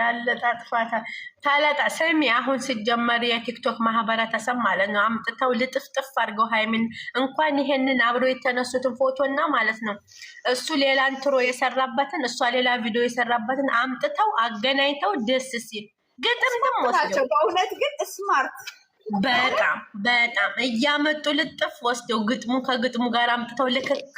እንዳለ ታጥፋታ ታላጣ ስሚ። አሁን ሲጀመር የቲክቶክ ማህበረተሰብ ማለት ነው አምጥተው ልጥፍጥፍ አድርገው ሃይሚን እንኳን ይሄንን አብሮ የተነሱትን ፎቶና ማለት ነው እሱ ሌላ እንትሮ የሰራበትን እሷ ሌላ ቪዲዮ የሰራበትን አምጥተው አገናኝተው ደስ ሲል ግጥም ደግሞ ወስደው በእውነት ግን ስማርት በጣም እያመጡ ልጥፍ ወስደው ግጥሙ ከግጥሙ ጋር አምጥተው ልክክ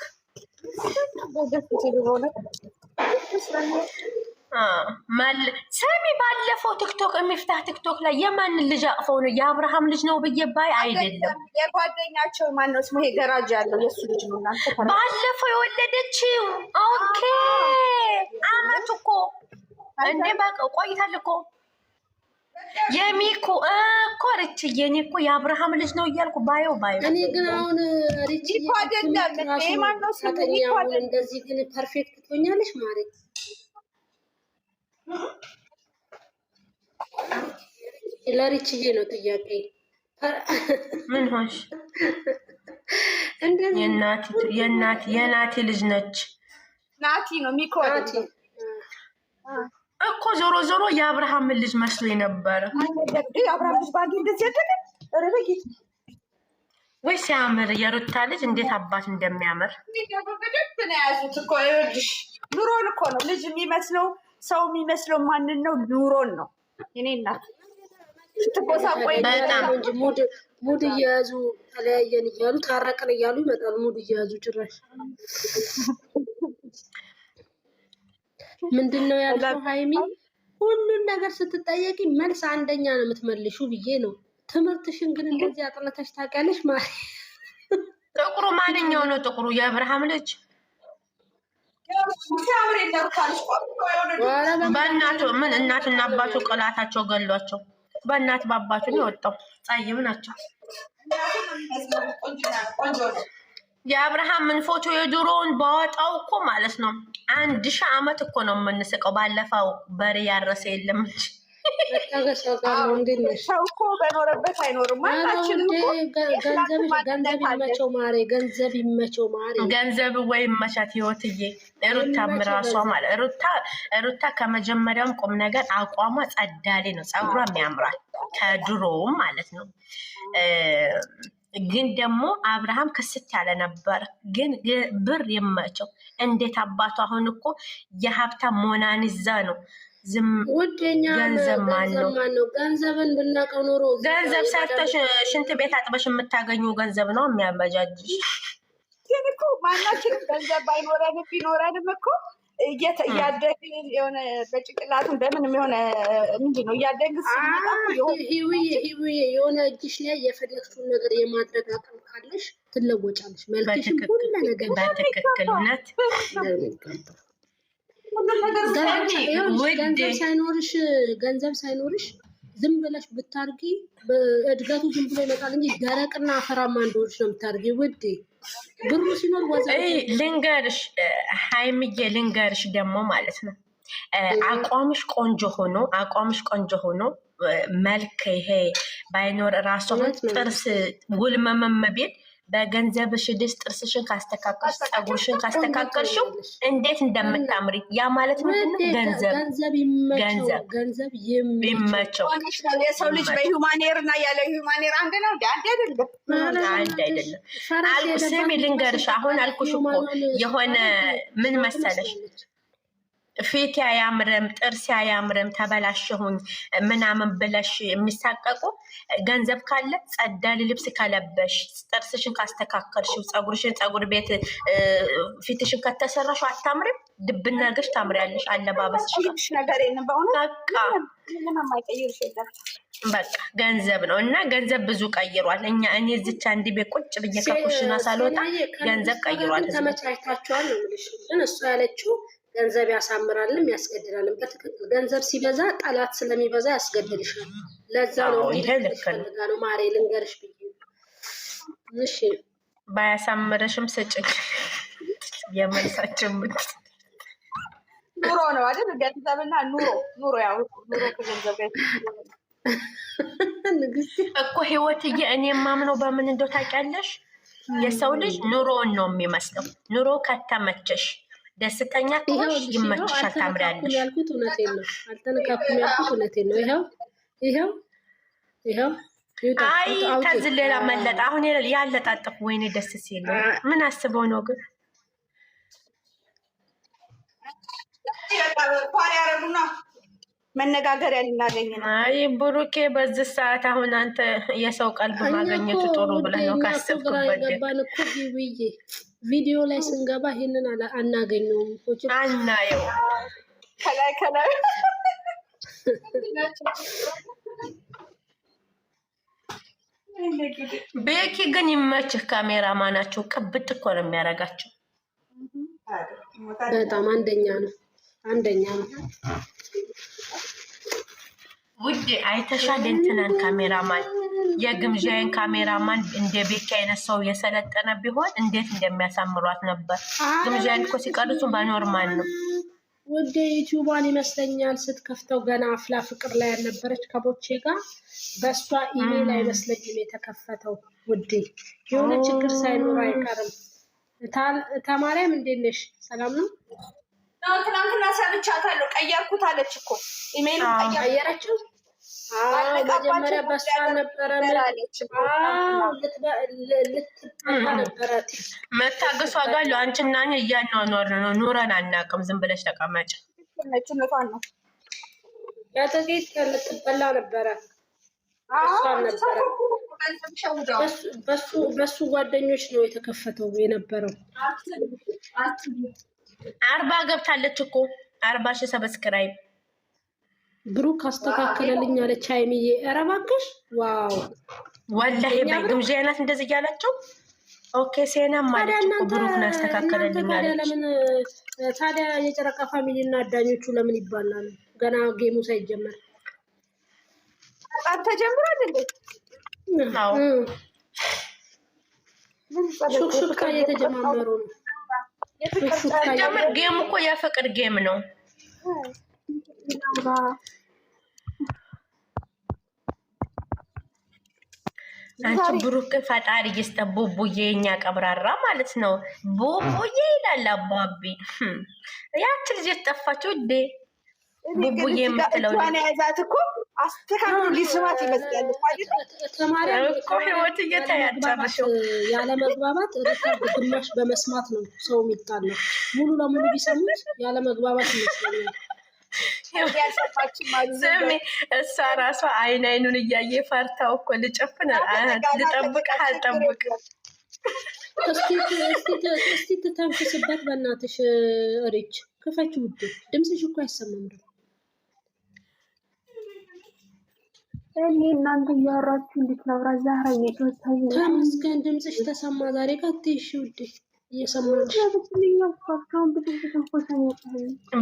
ሰሚ ባለፈው ቲክቶክ የሚፍታህ ቲክቶክ ላይ የማንን ልጅ አቅፈው ነው? የአብርሃም ልጅ ነው ብዬ ባይ አይደለም የጓደኛቸው ማነው ስሙ? ይሄ ገራጅ ያለው የእሱ ልጅ ነው። ባለፈው የወለደችው ኦኬ። አመት እኮ እንዴ በቃ ቆይታል እኮ የሚኮ እኮ ርችዬ እኔ እኮ የአብርሃም ልጅ ነው እያልኩ ባየው እኔ ግን አሁን ርችዬ እንደዚህ ግን ፐርፌክት ትሆኛለሽ ማለት ለርችዬ ነው ጥያቄ። ምን ሆንሽ? የናቲ ልጅ ነች። ናቲ ነው ሚኮ እኮ ዞሮ ዞሮ የአብርሃም ልጅ መስሎ የነበረ የአብርሃም ልጅ ባንድ እንደዚህ ያደገ ረበጊት ወይ ሲያምር! የሩታ ልጅ እንዴት አባት እንደሚያምር ነው ያዙት እኮ። ይኸውልሽ ኑሮን እኮ ነው ልጅ የሚመስለው ሰው የሚመስለው ማንን ነው? ኑሮን ነው። እኔ እናት ስትቆሳቆይ በጣም እንጂ ሙድ እየያዙ ተለያየን እያሉ ታረቅን እያሉ ይመጣሉ። ሙድ እየያዙ ጭራሽ ምንድነው ያለው? ሃይሚ ሁሉን ነገር ስትጠየቂ መልስ አንደኛ ነው የምትመልሹ ብዬ ነው። ትምህርትሽን ግን እንደዚህ አጥነተሽ ታውቂያለሽ ማለት? ጥቁሩ ማንኛው ነው? ጥቁሩ የአብርሃም ልጅ በእናቱ ምን እናትና አባቱ ቅላታቸው ገሏቸው። በእናት ባባቱ ነው የወጣው። ጸይም ናቸው። የአብርሃምን ፎቶ የድሮውን ባወጣው እኮ ማለት ነው 1000 ዓመት እኮ ነው የምንስቀው። ባለፈው በሬ ያረሰ የለም እንጂ ሰው እኮ በኖረበት አይኖርም። ገንዘብ ይመቸው ማሬ፣ ገንዘብ ይመቸው ማሬ። ገንዘብ ወይም መቻት ህይወትዬ። ሩታም ራሷ ማለት ሩታ ከመጀመሪያውም ቁም ነገር አቋሟ ጸዳሌ ነው። ጸጉሯም ያምራል ከድሮውም ማለት ነው። ግን ደግሞ አብርሃም ክስት ያለ ነበር። ግን ብር ይመቸው። እንዴት አባቱ አሁን እኮ የሀብታም ሞናኒዛ ነው። ውዴኛ ገንዘብ ማነው? ገንዘብን ብናቀው ኖሮ ገንዘብ ሰርተሽ ሽንት ቤት አጥበሽ የምታገኙ ገንዘብ ነው የሚያበጃጅሽ። ግን እኮ ማናችንም ገንዘብ ባይኖረንም ቢኖረንም እኮ እያደግ የሆነ በጭንቅላቱን በምንም የሆነ ምንድን ነው እያደግ ህይወዬ የሆነ እጅሽ ላይ የፈለግሽውን ነገር የማድረግ አቅም ካለሽ ትለወጫለሽ። መልክሽን ሁሉ ነገር በትክክልነት ገንዘብ ሳይኖርሽ ዝም ብለሽ ብታርጊ እድገቱ ዝም ብሎ ይመጣል እንጂ ደረቅና አፈራማ እንደሆንሽ ነው የምታርጊ ውዴ። ብሩ ሲኖር ልንገርሽ ሃይምዬ፣ ልንገርሽ ደግሞ ማለት ነው አቋምሽ ቆንጆ ሆኖ መልክ ይሄ ባይኖር ራሱ ጥርስ ጉልመመመ ቤት በገንዘብሽ ድስ ጥርስሽን ካስተካከልሽ ጸጉርሽን ካስተካከልሽው እንዴት እንደምታምሪ ያ ማለት ምንድን ነው? ገንዘብ ይመቸው። የሰው ልጅ በሂውማኔር እና ያለ ሂውማኔር አንድ ነው? አንድ አይደለም። ስሚ ልንገርሽ፣ አሁን አልኩሽ እኮ የሆነ ምን መሰለሽ ፊት ያያምርም ጥርስ ያያምርም ተበላሽሁኝ ምናምን ብለሽ የሚሳቀቁ ገንዘብ ካለ ጸዳል ልብስ ከለበሽ ጥርስሽን ካስተካከልሽው ጸጉርሽን ጸጉር ቤት ፊትሽን ከተሰራሽው አታምሪም? ድብና ገሽ ታምሪያለሽ። አለባበስሽ በቃ ገንዘብ ነው እና ገንዘብ ብዙ ቀይሯል። እኔ እዚች አንድ ቤት ቁጭ ብዬ ከኩሽና ሳልወጣ ገንዘብ ቀይሯል። ተመቻችታችኋል ነው የምልሽ። ግን እሱ ያለችው ገንዘብ ያሳምራልም ያስገድላልም። በትክክል ገንዘብ ሲበዛ ጠላት ስለሚበዛ ያስገድልሻል። ለዛ ነው ነው ማሬ ልንገርሽ ብዬ። እሺ ባያሳምረሽም ስጭኝ የመልሳችን ኑሮ ነው አይደል? ገንዘብና ኑሮ ያው ኑሮ ከገንዘብ ጋር እኮ ህይወትዬ። እኔ የማምነው በምን እንደው ታውቂያለሽ? የሰው ልጅ ኑሮውን ነው የሚመስለው። ኑሮ ከተመቸሽ ደስተኛ ከሆንሽ ይመችሻል፣ ታምሪያለሽ። ያልኩት እውነቴን ነው። አልተነካኩም ያልኩት እውነቴን ነው። ይኸው አይ ከዚህ ሌላ መለጣ አሁን ያለጣጥፍ ወይኔ ደስ ሲል ምን አስበው ነው ግን መነጋገሪያ ልናገኝ ነው። አይ ብሩኬ በዚህ ሰዓት አሁን አንተ የሰው ቀልብ ማግኘቱ ጥሩ ብለህ ነው ካሰብኩበት እኮ ቢብዬ ቪዲዮ ላይ ስንገባ ይሄንን አናገኘውም እኮ አናየው ከላይ ቤኪ ግን ይመችህ። ካሜራማናቸው ቅብጥ እኮ ነው የሚያደርጋቸው። በጣም አንደኛ ነው። ውዴ አይተሻል እንትናን ካሜራማን የግምዣዬን ካሜራማን እንደ ቤኪ አይነት ሰው የሰለጠነ ቢሆን እንዴት እንደሚያሳምሯት ነበር። ግምዣዬን እኮ ሲቀርጹ በኖርማል ነው። ውዴ ዩቲዩባን ይመስለኛል ስትከፍተው ገና አፍላ ፍቅር ላይ ያልነበረች ከቦቼ ጋር በእሷ ኢሜል አይመስለኝም የተከፈተው። ውዴ የሆነ ችግር ሳይኖር አይቀርም። ተማሪያም እንዴት ነሽ? ሰላም ነው? ትናንትና ሰምቻታለሁ። ቀየርኩት አለች እኮ ኢሜል ቀየረችው። መጀመሪያ በሷ ነበረ ልትጠፋ ነበረ። መታገሷ ጋር አንቺና እኔ እያኗኗርን ነው። ኑረን አናውቅም። ዝም ብለሽ ተቀመጭ። ነጭነቷን ነው ያተጌት ልትበላ ነበረ። በሱ ጓደኞች ነው የተከፈተው የነበረው። 40 ገብታለች እኮ 40,000 ሰብስክራይብ ብሩክ አስተካከለልኝ አለች ሃይሚዬ። ኧረ እባክሽ ዋው! ወላሂ በግምዣ አይነት እንደዚህ እያላቸው ኦኬ ሴና ማለት እኮ ብሩክ ነው አስተካከለልኝ አለች። ታዲያ የጨረቃ ፋሚሊ እና አዳኞቹ ለምን ይባላሉ? ገና ጌሙ ሳይጀመር ተጀምሯል እንዴ? አዎ ሹክሹክታ እየተጀማመሩ ነው። ጌም እኮ የፍቅር ጌም ነው። አንቺ ብሩክ ፈጣሪ ይስጥ። ቡቡዬ እኛ ቀብራራ ማለት ነው። ቡቡዬ ይላል አባቢ። ያቺ ልጅ የጠፋችው እንዴ ቡቡዬ የምትለው ያዛት እኮ አስተካክሉ ሊስማት ይመስላል እኮ ህይወት እየተያጨረሽው ያለ መግባባት ግማሽ በመስማት ነው ሰው የሚጣለው። ሙሉ ለሙሉ ቢሰሙት ያለ መግባባት ይመስለኛል። ስሚ እሷ ራሷ አይኑን እያየ ፈርታው እኮ ልጨፍን ልጠብቅ አልጠብቅ። እስቲ ትተንፍስበት በእናትሽ። ሪች ክፈች ውድ ድምፅሽ እኮ አይሰማም። እኔ እናንተ እያወራችሁ እንዴት ነው? ዛሬ እየተወታኝ ተመስገን ድምፅሽ ተሰማ። ዛሬ ቀጥይሽ ውድ እየሰማሽ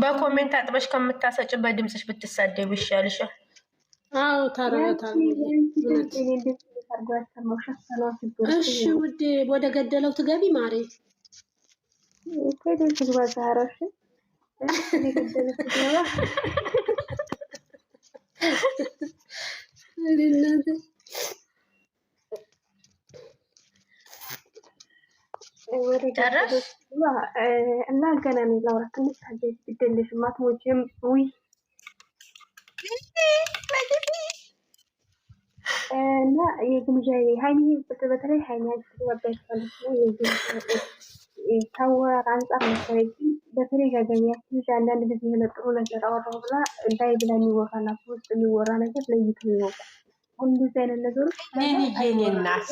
በኮሜንት አጥበሽ ከምታሰጭ በድምፅሽ ብትሳደብ ይሻልሻል። አዎ ታረጋታለሽ። እሺ ውዴ ወደ ገደለው ትገቢ ማሬ። እና ገና ነው ላውራ ትንሽ ታዲያ ይደልሽ ማትሞችም ውይ እና የግምጃ ሃይሚ በተለይ ሃይሚ አስተባባች ማለት ነው። ታወራ አንጻር መሰለኝ በተለይ ጋገኛችሁ አንዳንድ ጊዜ የመጥሩ ነገር አወራው ብላ እንዳይ ብላ የሚወራና ፖስት የሚወራ ነገር ለይቶ ይወጣ ሁሉ እንደዚህ አይነት ነገሮች የኔ እናት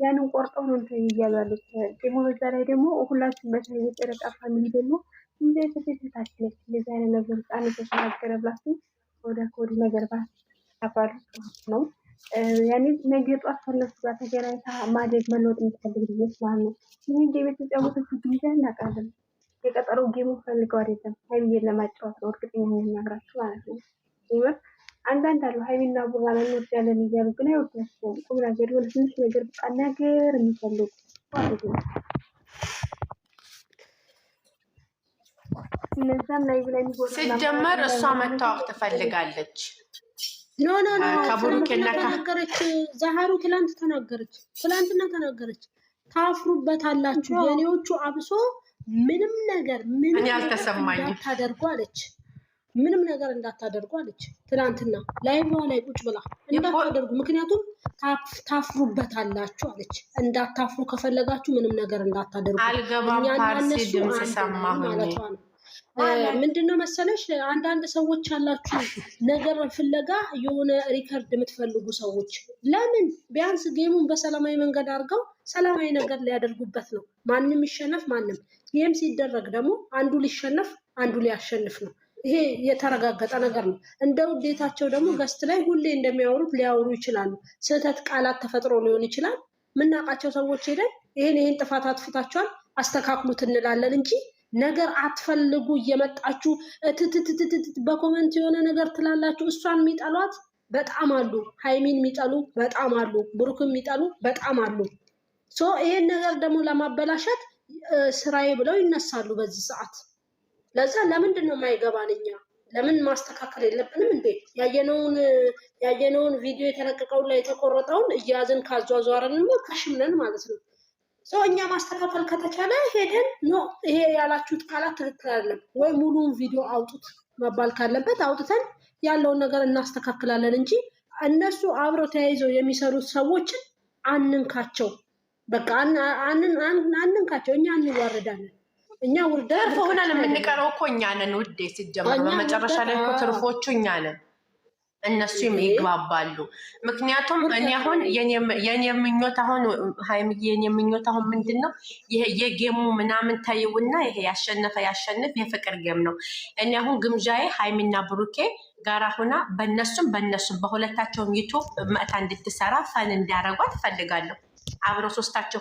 ያንን ቆርጠው ነው እንትን እያሉት ደግሞ በዛ ላይ ደግሞ ሁላችሁም በተለይ የጨረቃ ፋሚሊ ደግሞ እንደ ተተታችሁ እንደዚህ አይነት ነገር ጣን ተሰናገረ ብላችሁ ወደ ኮድ ነገር ባታባሉ ነው። ያኔ ነገ ጧት ከነሱ ጋር ተገናኝታ ማደግ መለወጥ የምትፈልግ ልጅ ማለት ነው። ይሄ እንደ ቤት ተጫወተች ጊዜ እናውቃለን። የቀጠሮ ጌሙ ፈልገው አይደለም ሃይሚን ለማጫወት ነው። እርግጠኛ ነኝ ያግራችሁ ማለት ነው። ይመር አንዳንድ አሉ ሃይሚና ቡራ ላይ እንወዳለን እያሉ ግን አይወዳቸውም። ቁም ነገር ወደ ትንሽ ነገር በቃ ነገር የሚፈልጉ ማለት ነው። እነዛም ላይ ብላ የሚጎዳ ሲጀመር እሷ መታወቅ ትፈልጋለች። ኖ ከቡሩኬና ተናገረች። ዛሃሩ ትላንትና ተናገረች። ታፍሩበታላችሁ የኔዎቹ አብሶ ምንም ነገር አልተሰማኝም እንዳታደርጉ አለች። ምንም ነገር እንዳታደርጉ አለች። ትናንትና ላይቭ ላይ ቁጭ ብላ እንዳታደርጉ፣ ምክንያቱም ታፍሩበታላችሁ አለች። እንዳታፍሩ ከፈለጋችሁ ምንም ነገር እንዳታደርጉ። አልገባም ፓርሲ ድምጽ ሰማሁኝ ማለቷ ነው። ምንድነው መሰለሽ አንዳንድ ሰዎች አላችሁ ነገር ፍለጋ የሆነ ሪከርድ የምትፈልጉ ሰዎች፣ ለምን ቢያንስ ጌሙን በሰላማዊ መንገድ አድርገው ሰላማዊ ነገር ሊያደርጉበት ነው። ማንም ይሸነፍ ማንም፣ ጌም ሲደረግ ደግሞ አንዱ ሊሸነፍ አንዱ ሊያሸንፍ ነው። ይሄ የተረጋገጠ ነገር ነው። እንደ ውዴታቸው ደግሞ ገስት ላይ ሁሌ እንደሚያወሩት ሊያወሩ ይችላሉ። ስህተት ቃላት ተፈጥሮ ሊሆን ይችላል። የምናውቃቸው ሰዎች ሄደን ይሄን ጥፋት አጥፍታችኋል አስተካክሉት እንላለን እንጂ ነገር አትፈልጉ። እየመጣችሁ በኮመንት የሆነ ነገር ትላላችሁ። እሷን የሚጠሏት በጣም አሉ፣ ሃይሚን የሚጠሉ በጣም አሉ፣ ብሩክን የሚጠሉ በጣም አሉ። ይሄን ነገር ደግሞ ለማበላሸት ስራዬ ብለው ይነሳሉ በዚህ ሰዓት። ለዛ ለምንድን ነው የማይገባን? እኛ ለምን ማስተካከል የለብንም እንዴ? ያየነውን ቪዲዮ የተለቀቀውን ላይ የተቆረጠውን እያዝን ካዟዟረን ከሽምነን ማለት ነው። እኛ ማስተካከል ከተቻለ ሄደን ይሄ ያላችሁት ቃላት ትክክል አይደለም ወይ ሙሉውን ቪዲዮ አውጡት መባል ካለበት አውጥተን ያለውን ነገር እናስተካክላለን እንጂ እነሱ አብረው ተያይዘው የሚሰሩት ሰዎችን አንንካቸው። በቃ አንንካቸው። እኛ እንዋረዳለን። እኛ ውርደት ሆነን የምንቀረው እኮ እኛ ነን ውዴ። ሲጀመር በመጨረሻ ላይ እኮ ትርፎቹ እኛ ነን፣ እነሱም ይግባባሉ። ምክንያቱም እኔ አሁን የኔ ምኞት አሁን ሃይሚዬ የኔ ምኞት አሁን ምንድን ነው የጌሙ ምናምን ታይውና ይሄ ያሸነፈ ያሸንፍ የፍቅር ጌም ነው። እኔ አሁን ግምዣዬ ሃይሚና ብሩኬ ጋራ ሁና በእነሱም በሁለታቸውም ዩቱብ መእታ እንድትሰራ ፈን እንዲያረጓት እፈልጋለሁ። አብረው ሶስታቸው